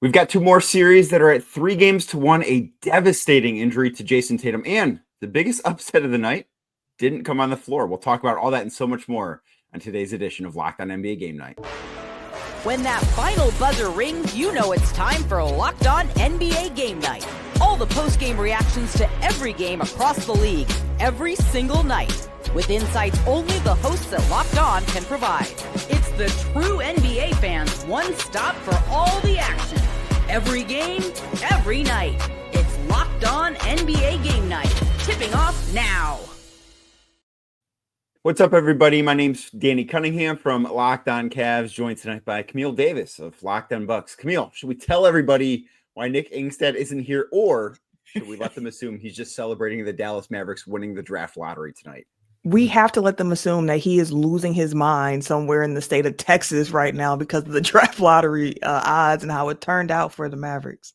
We've got two more series that are at 3-1, a devastating injury to Jayson Tatum, and the biggest upset of the night didn't come on the floor. We'll talk about all that and so much more on today's edition of Locked On NBA Game Night. When that final buzzer rings, you know it's time for Locked On NBA Game Night. All the post-game reactions to every game across the league, every single night, with insights only the hosts at Locked On can provide. It's the true NBA fans' one stop for all the action. Every game, every night. It's Locked On NBA Game Night. Tipping off now. What's up, everybody? My name's Danny Cunningham from Locked On Cavs, joined tonight by Camille Davis of Locked On Bucks. Camille, should we tell everybody why Nick Ingstad isn't here, or should we let them assume he's just celebrating the Dallas Mavericks winning the draft lottery tonight? We have to let them assume that he is losing his mind somewhere in the state of Texas right now because of the draft lottery odds and how it turned out for the Mavericks.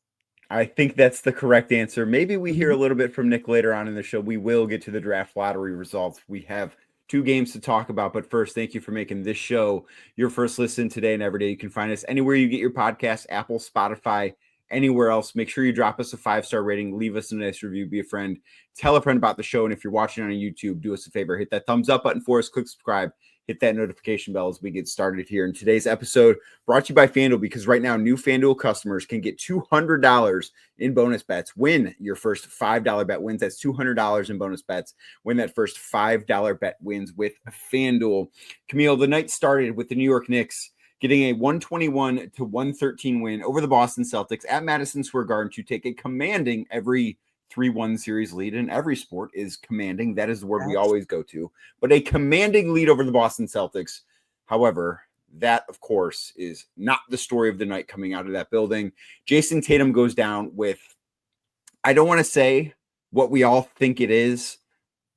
I think that's the correct answer. Maybe we hear a little bit from Nick later on in the show. We will get to the draft lottery results. We have 2 games to talk about, but first, thank you for making this show your first listen today and every day. You can find us anywhere you get your podcasts, Apple, Spotify, anywhere else. Make sure you drop us a 5-star rating, leave us a nice review, be a friend, tell a friend about the show. And if you're watching on YouTube, do us a favor, hit that thumbs up button for us, click subscribe, hit that notification bell as we get started here. In today's episode, brought to you by FanDuel, because right now new FanDuel customers can get $200 in bonus bets. Win your first $5 bet wins. That's $200 in bonus bets. Win that first $5 bet wins with FanDuel. Camille, the night started with the New York Knicks getting a 121-113 win over the Boston Celtics at Madison Square Garden to take a commanding, every 3-1 series lead in every sport is commanding. That is the word we always go to. But a commanding lead over the Boston Celtics. However, that, of course, is not the story of the night coming out of that building. Jayson Tatum goes down with, I don't want to say what we all think it is,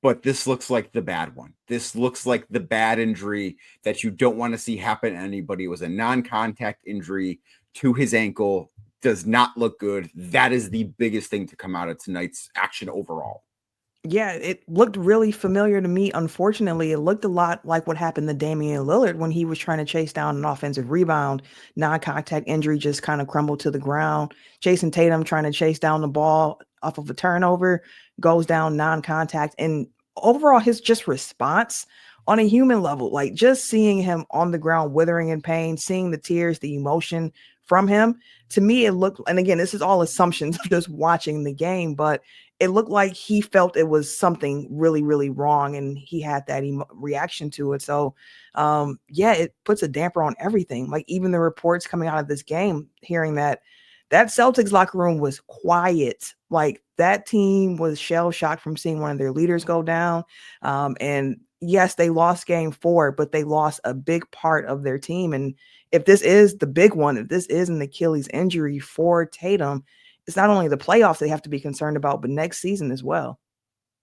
but this looks like the bad one. This looks like the bad injury that you don't want to see happen to anybody. It was a non-contact injury to his ankle. Does not look good. That is the biggest thing to come out of tonight's action overall. Yeah, it looked really familiar to me. Unfortunately, it looked a lot like what happened to Damian Lillard when he was trying to chase down an offensive rebound. Non-contact injury, just kind of crumbled to the ground. Jayson Tatum trying to chase down the ball off of a turnover, goes down non-contact. And overall, his just response on a human level, like just seeing him on the ground withering in pain, seeing the tears, the emotion from him, to me it looked, and again, this is all assumptions of just watching the game, but it looked like he felt it was something really, really wrong, and he had that reaction to it. So yeah, it puts a damper on everything. Like even the reports coming out of this game, hearing that Celtics locker room was quiet, like that team was shell shocked from seeing one of their leaders go down. And yes, they lost game 4, but they lost a big part of their team. And if this is the big one, if this is an Achilles injury for Tatum, it's not only the playoffs they have to be concerned about, but next season as well.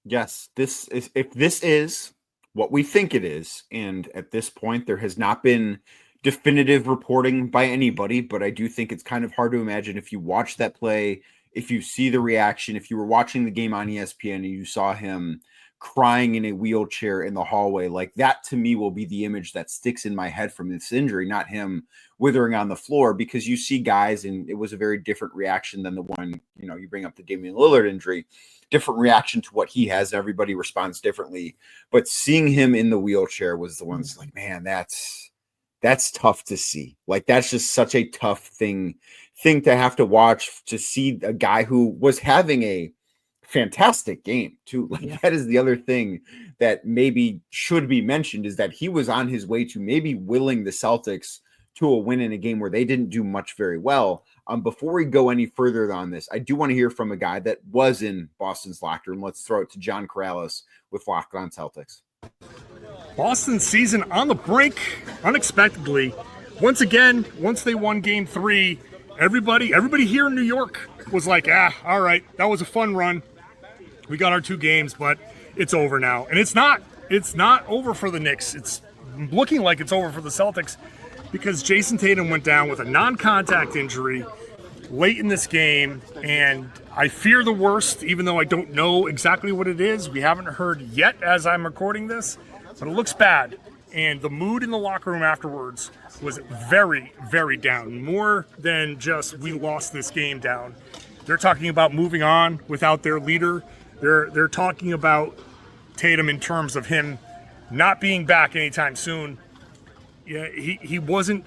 Yes, if this is what we think it is, and at this point there has not been definitive reporting by anybody, but I do think it's kind of hard to imagine if you watch that play, if you see the reaction, if you were watching the game on ESPN and you saw him crying in a wheelchair in the hallway, like that to me will be the image that sticks in my head from this injury, not him withering on the floor, because you see guys, and it was a very different reaction than the one, you bring up the Damian Lillard injury, different reaction to what he has. Everybody responds differently, but seeing him in the wheelchair was the one's like, man, that's tough to see. Like, that's just such a tough thing to have to watch, to see a guy who was having a fantastic game too. Like, that is the other thing that maybe should be mentioned, is that he was on his way to maybe willing the Celtics to a win in a game where they didn't do much very well. Before we go any further on this, I do want to hear from a guy that was in Boston's locker room. Let's throw it to John Corrales with Locked On Celtics. Boston's season on the brink, unexpectedly. Once again, once they won Game 3, everybody here in New York was like, all right, that was a fun run. We got our 2 games, but it's over now. And it's not over for the Knicks. It's looking like it's over for the Celtics, because Jayson Tatum went down with a non-contact injury late in this game, and I fear the worst, even though I don't know exactly what it is. We haven't heard yet as I'm recording this, but it looks bad. And the mood in the locker room afterwards was very, very down. More than just we lost this game down. They're talking about moving on without their leader. They're talking about Tatum in terms of him not being back anytime soon. Yeah, he wasn't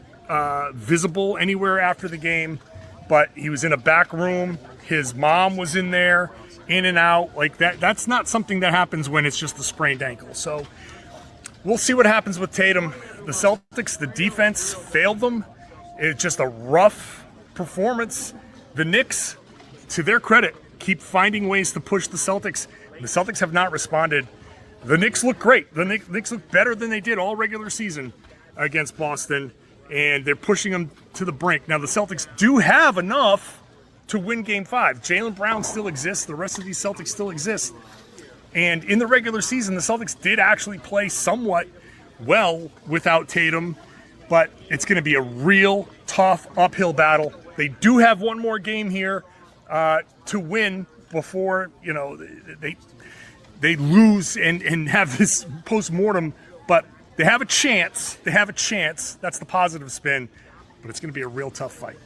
visible anywhere after the game, but he was in a back room. His mom was in there, in and out. Like that's not something that happens when it's just a sprained ankle. So we'll see what happens with Tatum. The Celtics, the defense failed them. It's just a rough performance. The Knicks, to their credit, keep finding ways to push the Celtics. The Celtics have not responded. The Knicks look great. The Knicks look better than they did all regular season against Boston, and they're pushing them to the brink. Now, the Celtics do have enough to win Game 5. Jaylen Brown still exists. The rest of these Celtics still exist. And in the regular season, the Celtics did actually play somewhat well without Tatum, but it's going to be a real tough uphill battle. They do have one more game here to win before, they lose and have this post-mortem, but they have a chance. That's the positive spin, but it's going to be a real tough fight.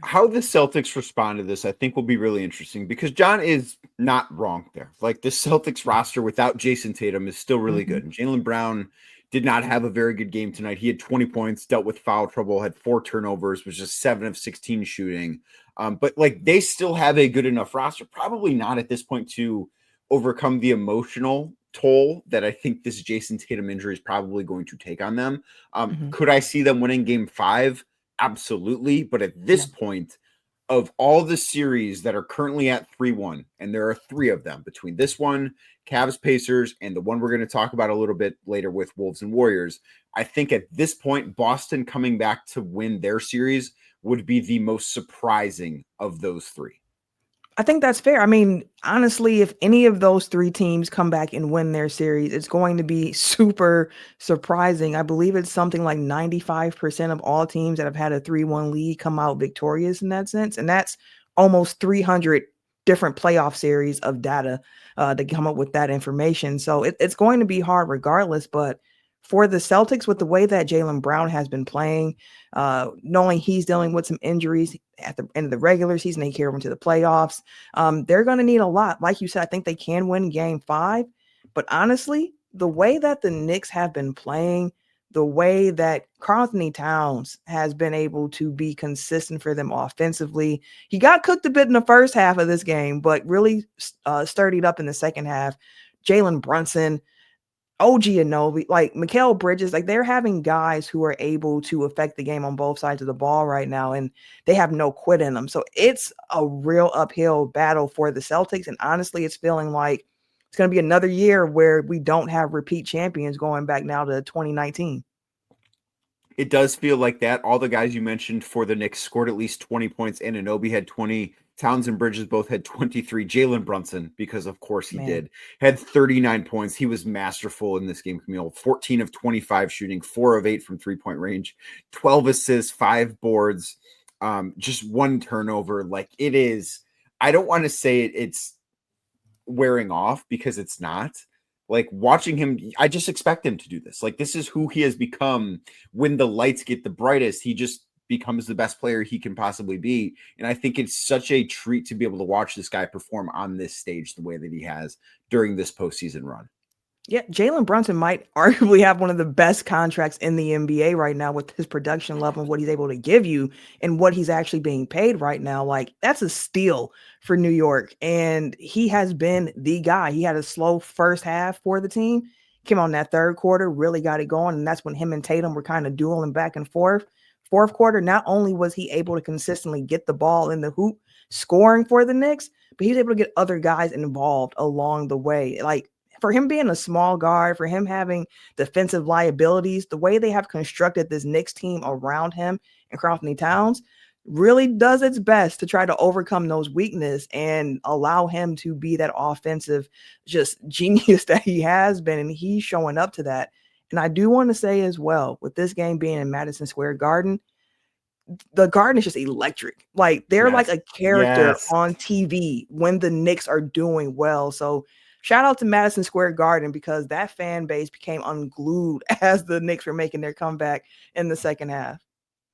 How the Celtics respond to this, I think, will be really interesting because John is not wrong there. Like the Celtics roster without Jayson Tatum is still really good. And Jaylen Brown did not have a very good game tonight. He had 20 points, dealt with foul trouble, had 4 turnovers, was just 7 of 16 shooting. But like they still have a good enough roster, probably not at this point to overcome the emotional toll that I think this Jayson Tatum injury is probably going to take on them. Could I see them winning Game 5? Absolutely. But at this point, of all the series that are currently at 3-1, and there are 3 of them between this one, Cavs, Pacers, and the one we're going to talk about a little bit later with Wolves and Warriors, I think at this point, Boston coming back to win their series would be the most surprising of those 3. I think that's fair. I mean, honestly, if any of those 3 teams come back and win their series, it's going to be super surprising. I believe it's something like 95% of all teams that have had a 3-1 lead come out victorious in that sense. And that's almost 300 different playoff series of data to come up with that information. So it's going to be hard regardless, but for the Celtics, with the way that Jaylen Brown has been playing, knowing he's dealing with some injuries at the end of the regular season, they carry him to the playoffs. They're going to need a lot. Like you said, I think they can win Game 5. But honestly, the way that the Knicks have been playing, the way that Karl-Anthony Towns has been able to be consistent for them offensively, he got cooked a bit in the first half of this game, but really sturdied up in the second half. Jalen Brunson, OG Anunoby, like Mikal Bridges, like they're having guys who are able to affect the game on both sides of the ball right now, and they have no quit in them. So it's a real uphill battle for the Celtics. And honestly, it's feeling like it's going to be another year where we don't have repeat champions going back now to 2019. It does feel like that. All the guys you mentioned for the Knicks scored at least 20 points. Anunoby had 20. Towns and Bridges both had 23. Jalen Brunson, because of course he did, had 39 points. He was masterful in this game, Camille. 14 of 25 shooting, 4 of 8 from three-point range, 12 assists, 5 boards, just 1 turnover. Like it is, I don't want to say it's wearing off because it's not. Like watching him, I just expect him to do this. Like this is who he has become. When the lights get the brightest, he just becomes the best player he can possibly be. And I think it's such a treat to be able to watch this guy perform on this stage the way that he has during this postseason run. Yeah, Jalen Brunson might arguably have one of the best contracts in the NBA right now with his production level and what he's able to give you and what he's actually being paid right now. Like that's a steal for New York. And he has been the guy. He had a slow first half for the team, came on that third quarter, really got it going. And that's when him and Tatum were kind of dueling back and forth. Fourth quarter, not only was he able to consistently get the ball in the hoop, scoring for the Knicks, but he was able to get other guys involved along the way. Like for him being a small guard, for him having defensive liabilities, the way they have constructed this Knicks team around him and Karl-Anthony Towns really does its best to try to overcome those weaknesses and allow him to be that offensive just genius that he has been. And he's showing up to that. And I do want to say as well, with this game being in Madison Square Garden, the Garden is just electric. Like they're like a character on TV when the Knicks are doing well. So shout out to Madison Square Garden because that fan base became unglued as the Knicks were making their comeback in the second half.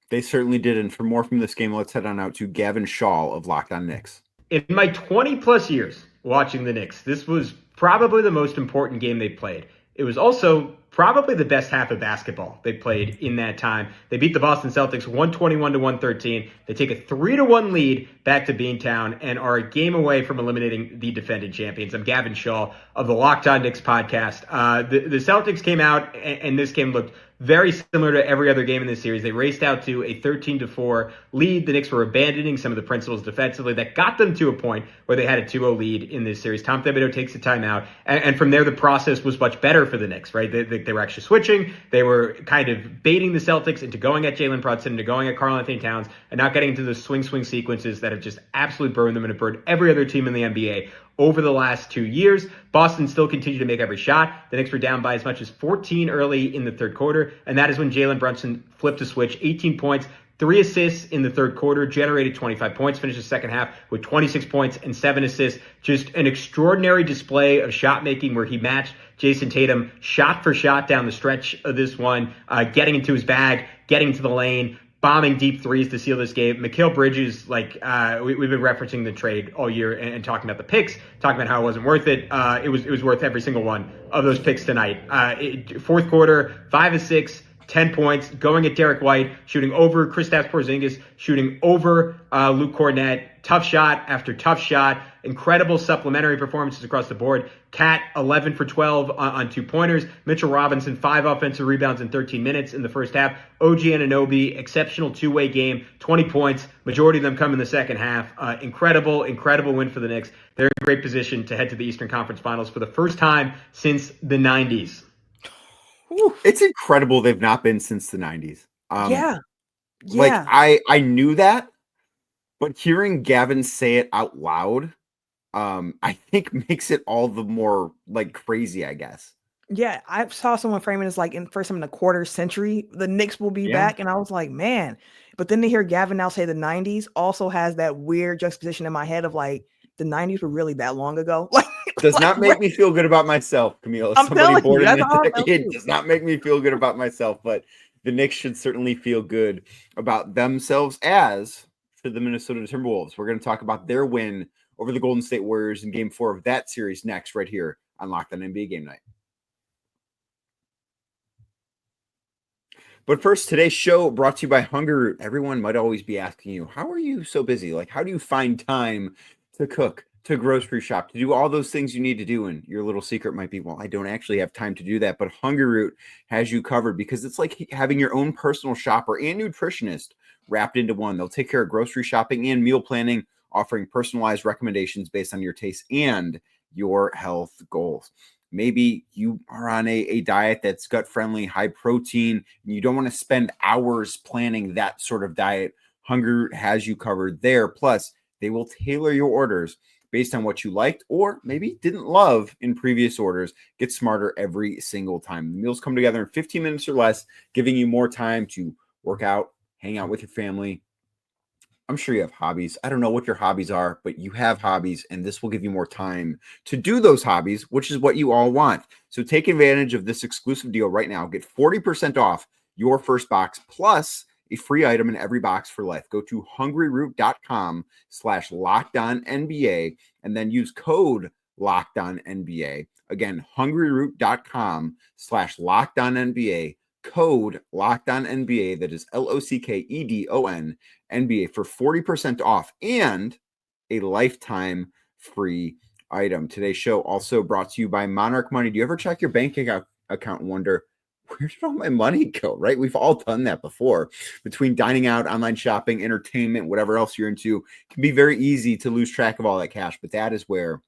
They certainly did. And for more from this game, let's head on out to Gavin Shaw of Locked On Knicks. In my 20 plus years watching the Knicks, this was probably the most important game they played. It was also probably the best half of basketball they played in that time. They beat the Boston Celtics 121-113. They take a 3-1 lead back to Beantown and are a game away from eliminating the defending champions. I'm Gavin Shaw of the Locked On Knicks podcast. The Celtics came out, and this game looked very similar to every other game in this series. They raced out to a 13-4 lead. The Knicks were abandoning some of the principles defensively that got them to a point where they had a 2-0 lead in this series. Tom Thibodeau takes a timeout, and from there the process was much better for the Knicks, right? They were actually switching. They were kind of baiting the Celtics into going at Jalen Brunson, into going at Karl-Anthony Towns, and not getting into the swing sequences that have just absolutely burned them and have burned every other team in the NBA over the last 2 years. Boston still continued to make every shot. The Knicks were down by as much as 14 early in the third quarter, and that is when Jalen Brunson flipped a switch, 18 points, 3 assists in the third quarter, generated 25 points, finished the second half with 26 points and 7 assists. Just an extraordinary display of shot making where he matched Jayson Tatum shot for shot down the stretch of this one, getting into his bag, getting into the lane, bombing deep threes to seal this game. Mikal Bridges, we've been referencing the trade all year and talking about the picks, talking about how it wasn't worth it. It was worth every single one of those picks tonight. Fourth quarter, 5 of 6, 10 points, going at Derek White, shooting over Kristaps Porzingis, shooting over Luke Kornet. Tough shot after tough shot. Incredible supplementary performances across the board. Cat, 11 for 12 on 2-pointers. Mitchell Robinson, 5 offensive rebounds in 13 minutes in the first half. OG Anunoby, exceptional two-way game, 20 points. Majority of them come in the second half. Incredible win for the Knicks. They're in great position to head to the Eastern Conference Finals for the first time since the 90s. It's incredible they've not been since the 90s. Yeah. Like, I knew that, but hearing Gavin say it out loud, I think makes it all the more crazy, I guess. Yeah, I saw someone framing it as in first time in a quarter century, the Knicks will be back. And I was like, man. But then to hear Gavin now say the 90s also has that weird juxtaposition in my head of the 90s were really that long ago. Does not make me feel good about myself, Camille. I'm Somebody telling born you, in that's the how I decade feel. does not make me feel good about myself, but the Knicks should certainly feel good about themselves as to the Minnesota Timberwolves. We're going to talk about their win over the Golden State Warriors in Game 4 of that series next, right here on Locked On NBA Game Night. But first, today's show brought to you by Hunger Root. Everyone might always be asking you, how are you so busy? How do you find time to cook, to grocery shop, to do all those things you need to do? And your little secret might be, well, I don't actually have time to do that. But Hunger Root has you covered because it's like having your own personal shopper and nutritionist wrapped into one. They'll take care of grocery shopping and meal planning, offering personalized recommendations based on your taste and your health goals. Maybe you are on a diet that's gut-friendly, high protein, and you don't want to spend hours planning that sort of diet. Hunger Root has you covered there. Plus, they will tailor your orders based on what you liked or maybe didn't love in previous orders. Get smarter every single time. The meals come together in 15 minutes or less, giving you more time to work out, hang out with your family. I'm sure you have hobbies. I don't know what your hobbies are, but you have hobbies, and this will give you more time to do those hobbies, which is what you all want. So take advantage of this exclusive deal right now. Get 40% off your first box plus a free item in every box for life. Go to hungryroot.com/LockedOnNBA and then use code LockedOnNBA. Again, hungryroot.com/LockedOnNBA. Code LockedOnNBA. That is LOCKEDON NBA for 40% off and a lifetime free item. Today's show also brought to you by Monarch Money. Do you ever check your bank account and wonder, where did all my money go, right? We've all done that before. Between dining out, online shopping, entertainment, whatever else you're into, it can be very easy to lose track of all that cash. But that is where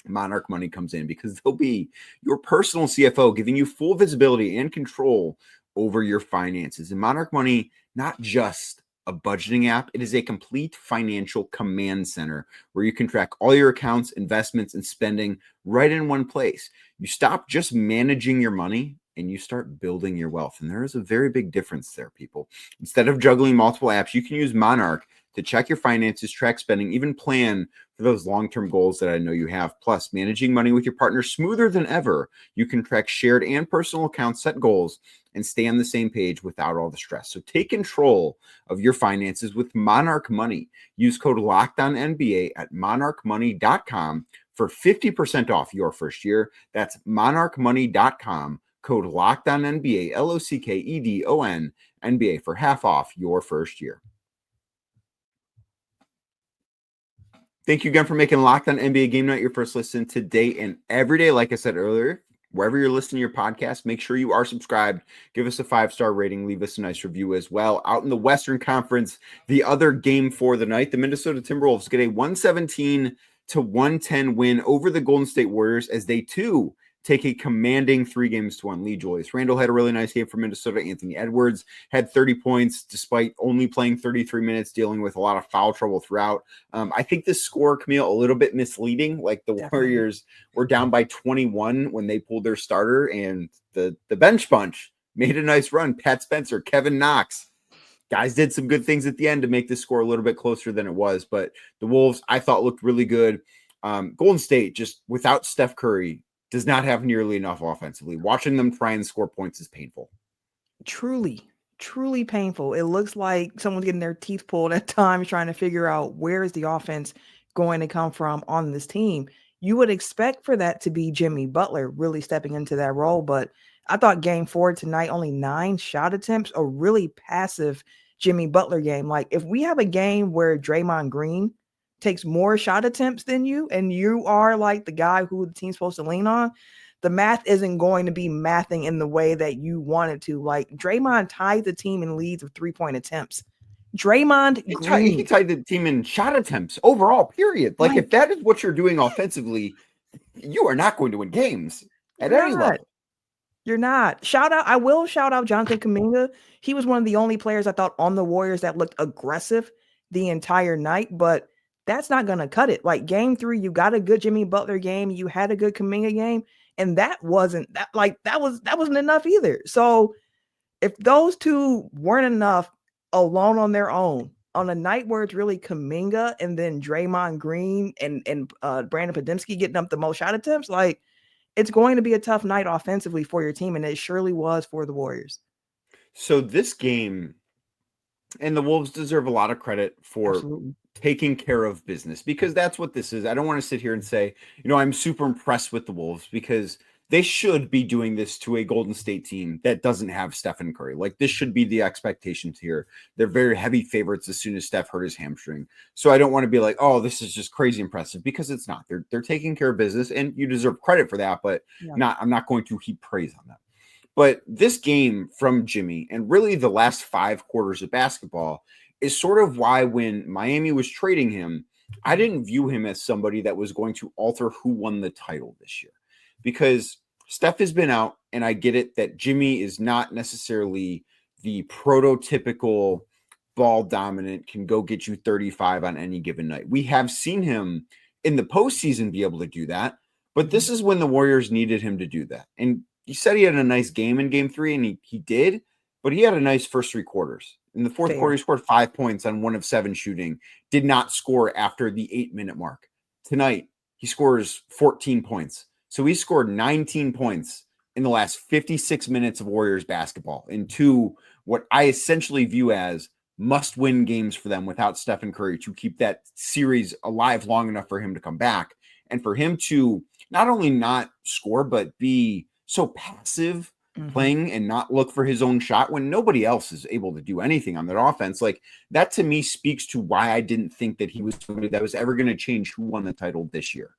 Monarch Money comes in, because they'll be your personal CFO, giving you full visibility and control over your finances. And Monarch Money, not just a budgeting app, it is a complete financial command center where you can track all your accounts, investments, and spending right in one place. You stop just managing your money and you start building your wealth. And there is a very big difference there, people. Instead of juggling multiple apps, you can use Monarch to check your finances, track spending, even plan for those long-term goals that I know you have. Plus, managing money with your partner smoother than ever. You can track shared and personal accounts, set goals, and stay on the same page without all the stress. So take control of your finances with Monarch Money. Use code LOCKEDONNBA at monarchmoney.com for 50% off your first year. That's monarchmoney.com, code LOCKEDONNBA, LOCKEDON NBA for half off your first year. Thank you again for making Locked On NBA Game Night your first listen today and every day. Like I said earlier, wherever you're listening to your podcast, make sure you are subscribed. Give us a 5-star rating. Leave us a nice review as well. Out in the Western Conference, the other game for the night, the Minnesota Timberwolves get a 117-110 win over the Golden State Warriors as they too take a commanding 3-1 lead. Julius Randle had a really nice game for Minnesota. Anthony Edwards had 30 points despite only playing 33 minutes, dealing with a lot of foul trouble throughout. I think this score, Camille, a little bit misleading. Like the Warriors were down by 21 when they pulled their starter, and the bench bunch made a nice run. Pat Spencer, Kevin Knox. Guys did some good things at the end to make this score a little bit closer than it was. But the Wolves, I thought, looked really good. Golden State, just without Steph Curry, does not have nearly enough offensively. Watching them try and score points is painful. Truly painful. It looks like someone's getting their teeth pulled at times trying to figure out where is the offense going to come from on this team. You would expect for that to be Jimmy Butler really stepping into that role, but I thought game 4 tonight, only 9 shot attempts, a really passive Jimmy Butler game. Like if we have a game where Draymond Green takes more shot attempts than you, and you are like the guy who the team's supposed to lean on, the math isn't going to be mathing in the way that you want it to. Like Draymond tied the team in leads of 3-point attempts. Draymond Green. He tied the team in shot attempts overall, period. Like if that is what you're doing offensively, you are not going to win games at any level. You're not. I will shout out Jonathan Kuminga. He was one of the only players I thought on the Warriors that looked aggressive the entire night, but that's not going to cut it. Like game 3, you got a good Jimmy Butler game. You had a good Kuminga game. And that wasn't enough either. So if those two weren't enough alone on their own, on a night where it's really Kuminga and then Draymond Green and Brandon Podimski getting up the most shot attempts, like it's going to be a tough night offensively for your team. And it surely was for the Warriors. So this game, and the Wolves deserve a lot of credit for taking care of business, because that's what this is. I don't want to sit here and say, I'm super impressed with the Wolves, because they should be doing this to a Golden State team that doesn't have Stephen Curry. Like this should be the expectations here. They're very heavy favorites as soon as Steph hurt his hamstring. So I don't want to be like, oh, this is just crazy impressive, because it's not. They're taking care of business, and you deserve credit for that, but I'm not going to heap praise on them. But this game from Jimmy, and really the last 5 quarters of basketball, is sort of why when Miami was trading him, I didn't view him as somebody that was going to alter who won the title this year. Because Steph has been out, and I get it that Jimmy is not necessarily the prototypical ball dominant, can go get you 35 on any given night. We have seen him in the postseason be able to do that, but this is when the Warriors needed him to do that. And he said he had a nice game in game 3, and he did, but he had a nice first 3 quarters. In the fourth quarter, he scored 5 points on 1 of 7 shooting, did not score after the 8-minute mark. Tonight, he scores 14 points. So he scored 19 points in the last 56 minutes of Warriors basketball in 2, what I essentially view as must-win games for them without Stephen Curry, to keep that series alive long enough for him to come back. And for him to not only not score, but be so passive playing and not look for his own shot when nobody else is able to do anything on that offense. Like that to me speaks to why I didn't think that he was somebody that was ever going to change who won the title this year.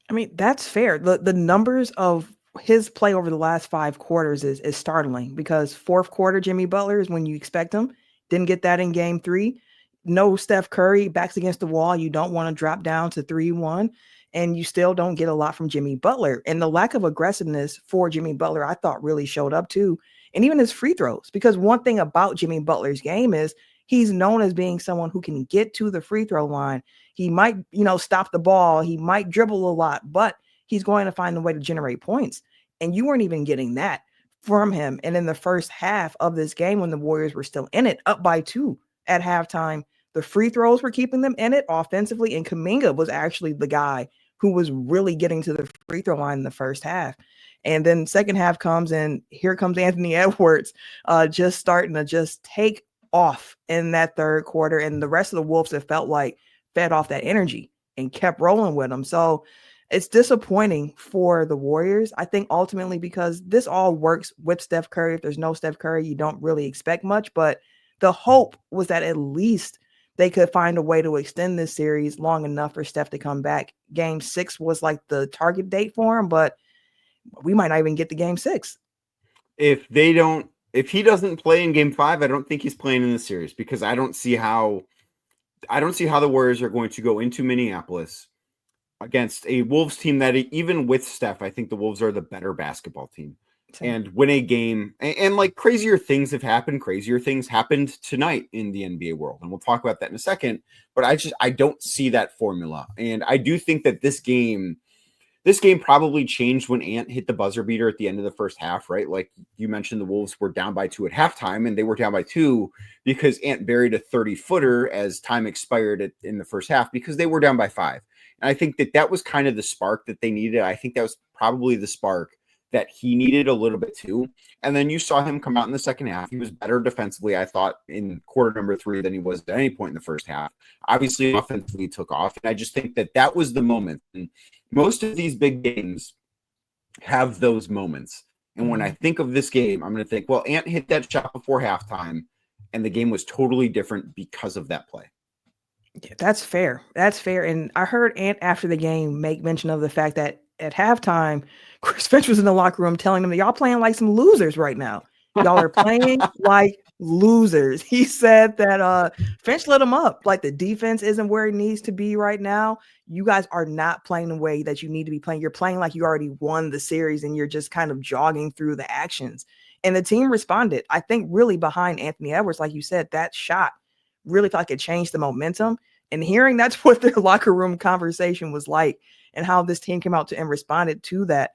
I mean, that's fair. The numbers of his play over the last 5 quarters is startling, because 4th quarter Jimmy Butler is when you expect him. Didn't get that in game 3. No Steph Curry, backs against the wall. You don't want to drop down to 3-1. And you still don't get a lot from Jimmy Butler. And the lack of aggressiveness for Jimmy Butler, I thought really showed up too. And even his free throws, because one thing about Jimmy Butler's game is he's known as being someone who can get to the free throw line. He might, stop the ball. He might dribble a lot, but he's going to find a way to generate points. And you weren't even getting that from him. And in the first half of this game, when the Warriors were still in it, up by 2 at halftime, The free throws were keeping them in it offensively, and Kuminga was actually the guy who was really getting to the free throw line in the first half. And then second half comes, and here comes Anthony Edwards just starting to just take off in that third quarter. And the rest of the Wolves, it felt like, fed off that energy and kept rolling with them. So it's disappointing for the Warriors, I think, ultimately, because this all works with Steph Curry. If there's no Steph Curry, you don't really expect much. But the hope was that at least they could find a way to extend this series long enough for Steph to come back. Game 6 was like the target date for him, but we might not even get to game 6. If he doesn't play in game 5, I don't think he's playing in the series, because I don't see how the Warriors are going to go into Minneapolis against a Wolves team that, even with Steph, I think the Wolves are the better basketball team. And win a game, and like crazier things have happened. Crazier things happened tonight in the NBA world, and we'll talk about that in a second. But I don't see that formula, and I do think that this game probably changed when Ant hit the buzzer beater at the end of the first half, right? Like you mentioned, the Wolves were down by 2 at halftime, and they were down by 2 because Ant buried a 30-footer as time expired in the first half, because they were down by 5. And I think that was kind of the spark that they needed. I think that was probably the spark that he needed a little bit too. And then you saw him come out in the second half. He was better defensively, I thought, in quarter number 3 than he was at any point in the first half. Obviously, offensively took off. And I just think that was the moment. And most of these big games have those moments. And when I think of this game, I'm going to think, well, Ant hit that shot before halftime, and the game was totally different because of that play. Yeah, that's fair. That's fair. And I heard Ant after the game make mention of the fact that at halftime, Chris Finch was in the locker room telling them that y'all playing like some losers right now. Y'all are playing like losers. He said that Finch lit him up. Like, the defense isn't where it needs to be right now. You guys are not playing the way that you need to be playing. You're playing like you already won the series, and you're just kind of jogging through the actions. And the team responded, I think, really behind Anthony Edwards. Like you said, that shot really felt like it changed the momentum. And hearing that's what their locker room conversation was like, and how this team came out and responded to that.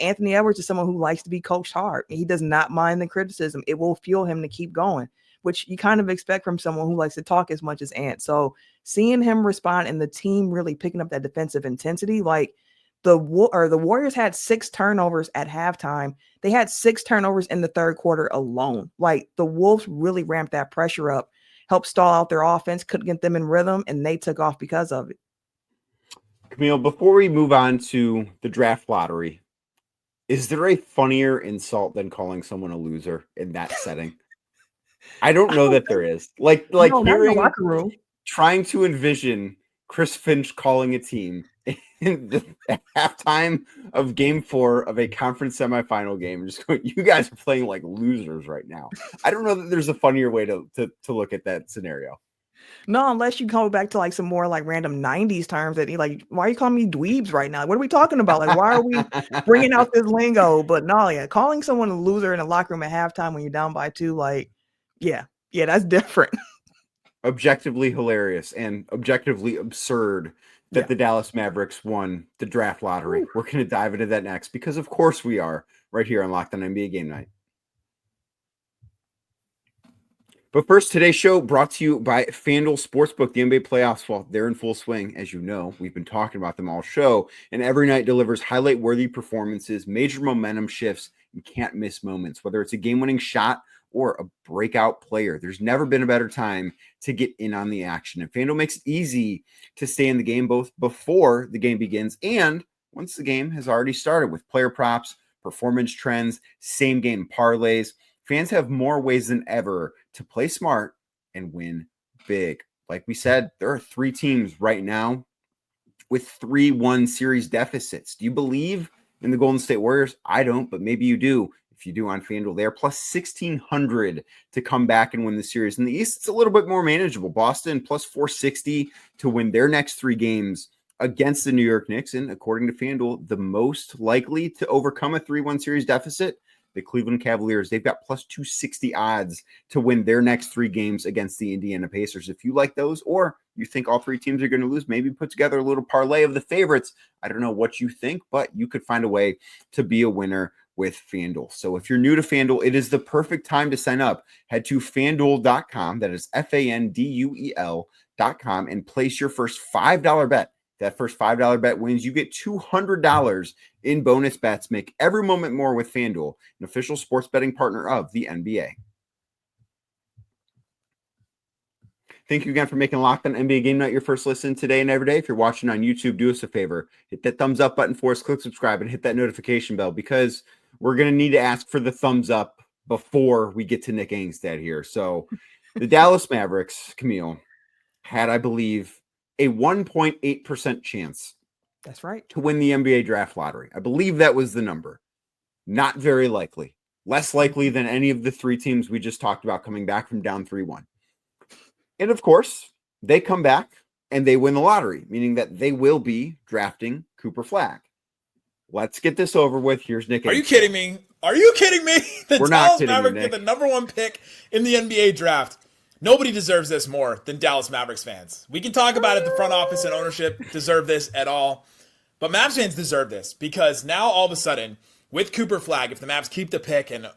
Anthony Edwards is someone who likes to be coached hard. He does not mind the criticism. It will fuel him to keep going, which you kind of expect from someone who likes to talk as much as Ant. So seeing him respond and the team really picking up that defensive intensity, like the Warriors had 6 turnovers at halftime. They had 6 turnovers in the third quarter alone. Like, the Wolves really ramped that pressure up, helped stall out their offense, couldn't get them in rhythm, and they took off because of it. Camille, before we move on to the draft lottery, is there a funnier insult than calling someone a loser in that setting? I don't know that there is. Like No, not in the hearing, locker room. trying to envision Chris Finch calling a team in the halftime of game 4 of a conference semifinal game, just going, you guys are playing like losers right now. I don't know that there's a funnier way to look at that scenario. No, unless you go back to like some more like random 90s terms that like, why are you calling me dweebs right now? What are we talking about? Like, why are we bringing out this lingo? But no, yeah, calling someone a loser in a locker room at halftime when you're down by 2, like, yeah, that's different. Objectively hilarious and objectively absurd that the Dallas Mavericks won the draft lottery. We're going to dive into that next, because of course we are, right here on Locked On NBA Game Night. But first, today's show brought to you by FanDuel Sportsbook. The NBA playoffs, well, they're in full swing. As you know, we've been talking about them all show, and every night delivers highlight-worthy performances, major momentum shifts, and can't-miss moments. Whether it's a game-winning shot or a breakout player, there's never been a better time to get in on the action. And FanDuel makes it easy to stay in the game both before the game begins and once the game has already started, with player props, performance trends, same-game parlays. Fans have more ways than ever to play smart and win big. Like we said, there are 3 teams right now with 3-1 series deficits. Do you believe in the Golden State Warriors? I don't, but maybe you do. If you do, on FanDuel, they are plus 1,600 to come back and win the series. In the East, it's a little bit more manageable. Boston plus 460 to win their next 3 games against the New York Knicks. And according to FanDuel, the most likely to overcome a 3-1 series deficit, the Cleveland Cavaliers. They've got plus 260 odds to win their next 3 games against the Indiana Pacers. If you like those, or you think all 3 teams are going to lose, maybe put together a little parlay of the favorites. I don't know what you think, but you could find a way to be a winner with FanDuel. So if you're new to FanDuel, it is the perfect time to sign up. Head to FanDuel.com. That is FanDuel.com and place your first $5 bet. That first $5 bet wins. You get $200 in bonus bets. Make every moment more with FanDuel, an official sports betting partner of the NBA. Thank you again for making Locked On NBA Game Night your first listen today and every day. If you're watching on YouTube, do us a favor. Hit that thumbs up button for us, click subscribe, and hit that notification bell because we're going to need to ask for the thumbs up before we get to Nick Angstad here. So the Dallas Mavericks, Camille, had, I believe, a 1.8% chance. That's right. To win the NBA draft lottery. I believe that was the number. Not very likely. Less likely than any of the three teams we just talked about coming back from down 3-1. And of course, they come back and they win the lottery, meaning that they will be drafting Cooper Flagg. Let's get this over with. Here's Nick. Are you kidding me? Are you kidding me? The Dallas Mavericks get the number one pick in the NBA draft. Nobody deserves this more than Dallas Mavericks fans. We can talk about it. The front office and ownership deserve this at all. But Mavs fans deserve this because now all of a sudden, with Cooper Flagg, if the Mavs keep the pick, and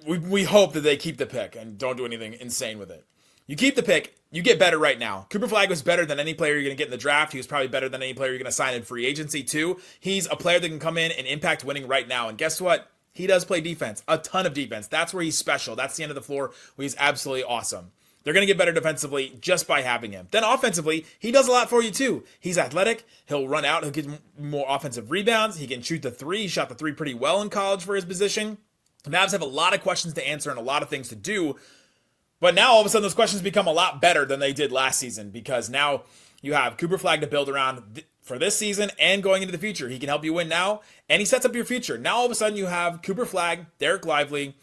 we hope that they keep the pick and don't do anything insane with it. You keep the pick, you get better right now. Cooper Flagg was better than any player you're going to get in the draft. He was probably better than any player you're going to sign in free agency too. He's a player that can come in and impact winning right now. And guess what? He does play defense, a ton of defense. That's where he's special. That's the end of the floor where he's absolutely awesome. They're going to get better defensively just by having him. Then offensively, he does a lot for you too. He's athletic. He'll run out. He'll get more offensive rebounds. He can shoot the three. He shot the three pretty well in college for his position. The Mavs have a lot of questions to answer and a lot of things to do. But now all of a sudden those questions become a lot better than they did last season because now you have Cooper Flagg to build around for this season and going into the future. He can help you win now, and he sets up your future. Now all of a sudden you have Cooper Flagg, Derek Lively,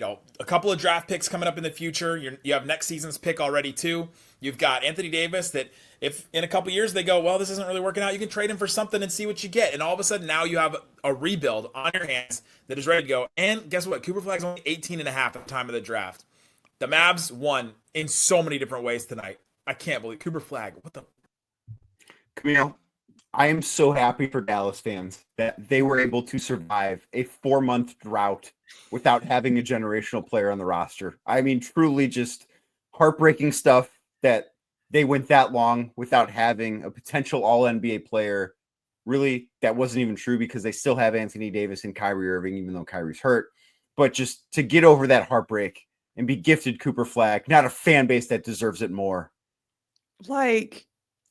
a couple of draft picks coming up in the future. You have next season's pick already too. You've got Anthony Davis that if in a couple years they go, well, this isn't really working out, you can trade him for something and see what you get. And all of a sudden now you have a rebuild on your hands that is ready to go. And guess what? Cooper Flagg's only 18 and a half at the time of the draft. The Mavs won in so many different ways tonight. I can't believe Cooper Flagg. What the? Camille, I am so happy for Dallas fans that they were able to survive a 4-month drought without having a generational player on the roster. I mean, truly just heartbreaking stuff that they went that long without having a potential all-NBA player. Really, that wasn't even true because they still have Anthony Davis and Kyrie Irving, even though Kyrie's hurt. But just to get over that heartbreak and be gifted Cooper Flagg, not a fan base that deserves it more. Like,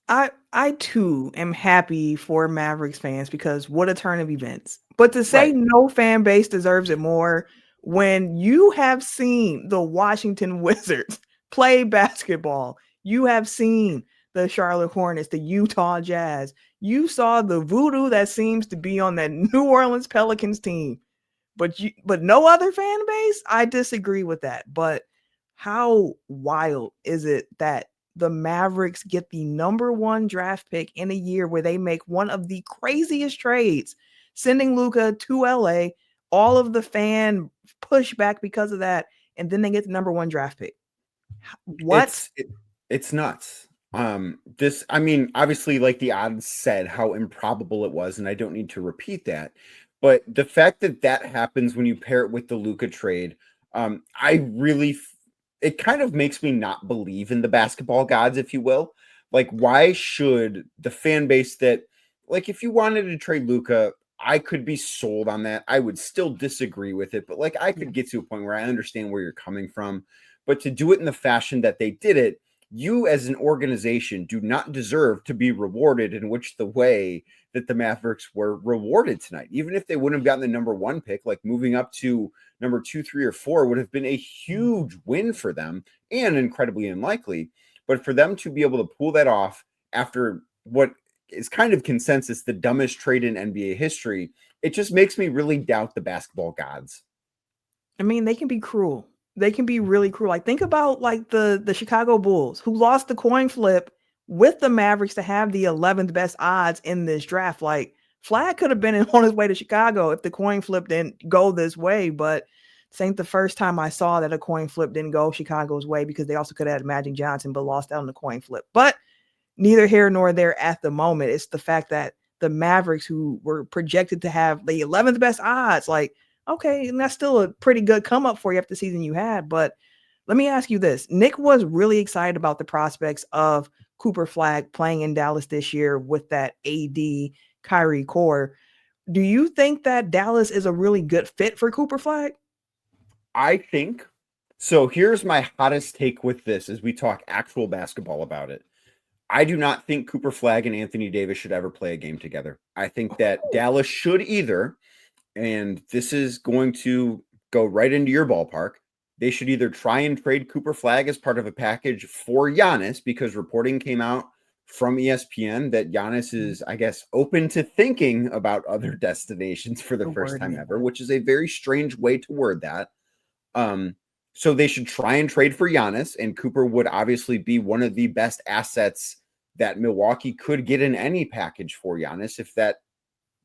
I too am happy for Mavericks fans because what a turn of events. But to say no fan base deserves it more when you have seen the Washington Wizards play basketball, you have seen the Charlotte Hornets, the Utah Jazz, you saw the voodoo that seems to be on that New Orleans Pelicans team. But no other fan base? I disagree with that. But how wild is it that the Mavericks get the number one draft pick in a year where they make one of the craziest trades, sending Luka to LA, all of the fan pushback because of that, and then they get the number one draft pick. What? It's nuts. Obviously, like the odds said how improbable it was, and I don't need to repeat that. But the fact that happens when you pair it with the Luka trade, it kind of makes me not believe in the basketball gods, if you will. Like, why should the fan base that, like, if you wanted to trade Luka, I could be sold on that. I would still disagree with it, but like, I could get to a point where I understand where you're coming from. But to do it in the fashion that they did it, you as an organization do not deserve to be rewarded in which the way that the Mavericks were rewarded tonight. Even if they wouldn't have gotten the number one pick, like moving up to number 2, 3, or 4 would have been a huge win for them and incredibly unlikely. But for them to be able to pull that off after what is kind of consensus, the dumbest trade in NBA history, it just makes me really doubt the basketball gods. I mean, they can be cruel. They can be really cruel. Like, think about like the Chicago Bulls who lost the coin flip with the Mavericks to have the 11th best odds in this draft. Like, Flagg could have been on his way to Chicago if the coin flip didn't go this way, but this ain't the first time I saw that a coin flip didn't go Chicago's way because they also could have had Magic Johnson but lost out on the coin flip. But neither here nor there at the moment. It's the fact that the Mavericks, who were projected to have the 11th best odds. Like, okay, and that's still a pretty good come up for you after the season you had. But let me ask you this. Nick was really excited about the prospects of Cooper Flagg playing in Dallas this year with that AD Kyrie core. Do you think that Dallas is a really good fit for Cooper Flagg? I think so. Here's my hottest take with this as we talk actual basketball about it. I do not think Cooper Flagg and Anthony Davis should ever play a game together. I think that Dallas should either, and this is going to go right into your ballpark, they should either try and trade Cooper Flagg as part of a package for Giannis, because reporting came out from ESPN that Giannis is, I guess, open to thinking about other destinations for the first time ever, which is a very strange way to word that. So they should try and trade for Giannis, and Cooper would obviously be one of the best assets that Milwaukee could get in any package for Giannis if that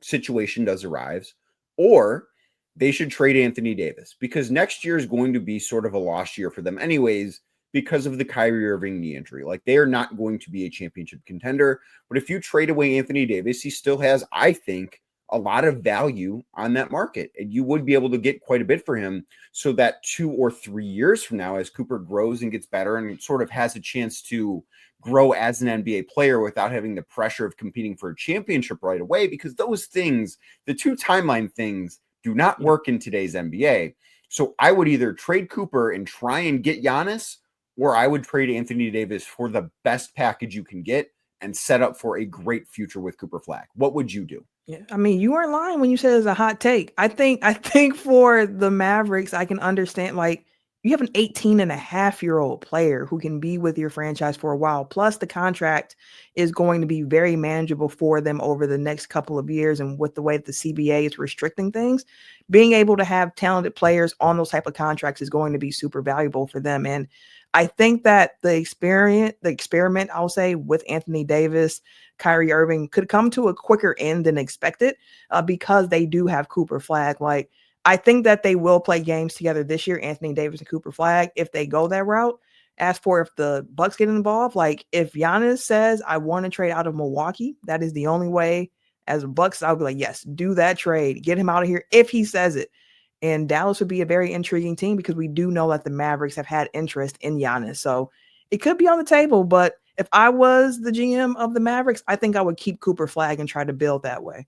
situation does arise. Or they should trade Anthony Davis, because next year is going to be sort of a lost year for them anyways, because of the Kyrie Irving knee injury. Like, they are not going to be a championship contender. But if you trade away Anthony Davis, he still has, I think, a lot of value on that market, and you would be able to get quite a bit for him, so that 2 or 3 years from now, as Cooper grows and gets better and sort of has a chance to grow as an NBA player without having the pressure of competing for a championship right away, because those things, the two timeline things, do not work in today's NBA. So I would either trade Cooper and try and get Giannis, or I would trade Anthony Davis for the best package you can get and set up for a great future with Cooper Flagg. What would you do? Yeah, I mean, you weren't lying when you said it's a hot take. I think for the Mavericks, I can understand, like, you have an 18-and-a-half-year-old player who can be with your franchise for a while. Plus, the contract is going to be very manageable for them over the next couple of years. And with the way that the CBA is restricting things, being able to have talented players on those type of contracts is going to be super valuable for them. And I think that the experiment, I'll say, with Anthony Davis, Kyrie Irving could come to a quicker end than expected, because they do have Cooper Flagg. Like, I think that they will play games together this year, Anthony Davis and Cooper Flagg, if they go that route. As for if the Bucks get involved, like, if Giannis says, I want to trade out of Milwaukee, that is the only way. As Bucks, I'll be like, yes, do that trade. Get him out of here if he says it. And Dallas would be a very intriguing team, because we do know that the Mavericks have had interest in Giannis. So it could be on the table. But if I was the GM of the Mavericks, I think I would keep Cooper Flagg and try to build that way.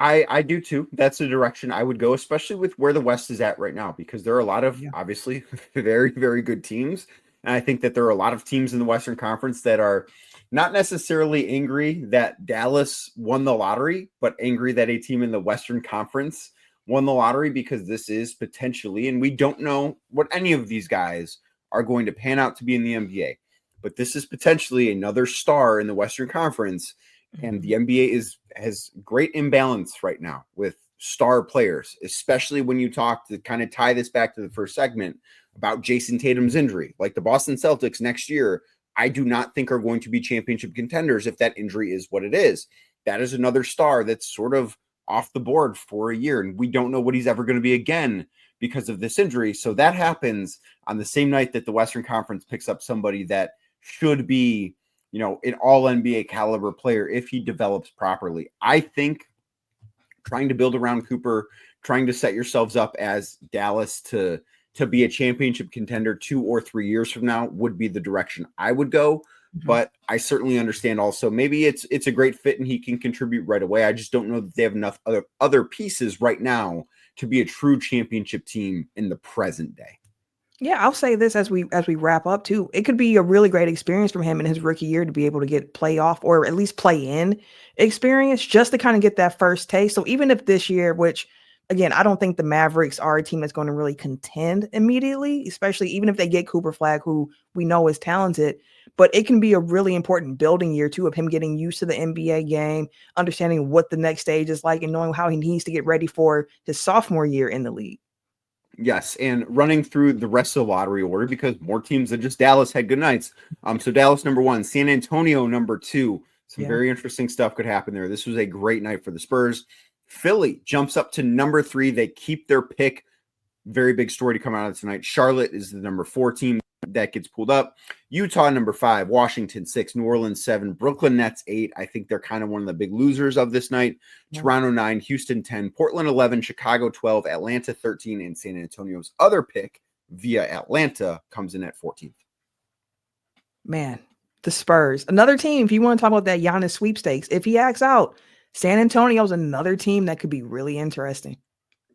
I do too. That's the direction I would go, especially with where the West is at right now, because there are a lot of obviously very, very good teams. And I think that there are a lot of teams in the Western Conference that are not necessarily angry that Dallas won the lottery, but angry that a team in the Western Conference won the lottery, because this is potentially, and we don't know what any of these guys are going to pan out to be in the NBA, but this is potentially another star in the Western Conference. And the NBA has great imbalance right now with star players, especially when you talk, to kind of tie this back to the first segment, about Jayson Tatum's injury. Like, the Boston Celtics next year, I do not think are going to be championship contenders if that injury is what it is. That is another star that's sort of off the board for a year, and we don't know what he's ever going to be again because of this injury. So that happens on the same night that the Western Conference picks up somebody that should be, you know, an all NBA caliber player if he develops properly. I think trying to build around Cooper, trying to set yourselves up as Dallas to be a championship contender 2 or 3 years from now would be the direction I would go. But I certainly understand also, maybe it's a great fit and he can contribute right away. I just don't know that they have enough other pieces right now to be a true championship team in the present day. Yeah, I'll say this as we wrap up too. It could be a really great experience for him in his rookie year to be able to get playoff or at least play in experience, just to kind of get that first taste. So even if this year, which again, I don't think the Mavericks are a team that's going to really contend immediately, especially even if they get Cooper Flagg, who we know is talented, but it can be a really important building year too, of him getting used to the NBA game, understanding what the next stage is like, and knowing how he needs to get ready for his sophomore year in the league. Yes, and running through the rest of the lottery order, because more teams than just Dallas had good nights. So Dallas number 1, San Antonio number 2. Some very interesting stuff could happen there. This was a great night for the Spurs. Philly jumps up to number 3. They keep their pick. Very big story to come out of tonight. Charlotte is the number 4 team. that gets pulled up. Utah, number 5, Washington 6, New Orleans 7, Brooklyn Nets 8. I think they're kind of one of the big losers of this night. Toronto 9, Houston 10, Portland 11, Chicago 12, Atlanta 13, and San Antonio's other pick via Atlanta comes in at 14th. Man, the Spurs, another team. If you want to talk about that Giannis sweepstakes, if he acts out, San Antonio's another team that could be really interesting.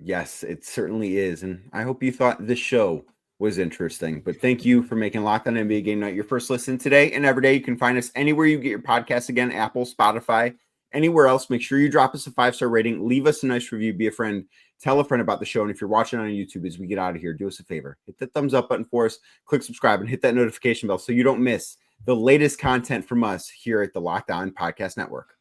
Yes, it certainly is. And I hope you thought this show was interesting. But thank you for making Locked On NBA Game Night your first listen today and every day. You can find us anywhere you get your podcasts, again, Apple, Spotify, anywhere else. Make sure you drop us a 5-star rating. Leave us a nice review. Be a friend. Tell a friend about the show. And if you're watching on YouTube as we get out of here, do us a favor. Hit the thumbs up button for us. Click subscribe and hit that notification bell so you don't miss the latest content from us here at the Locked On Podcast Network.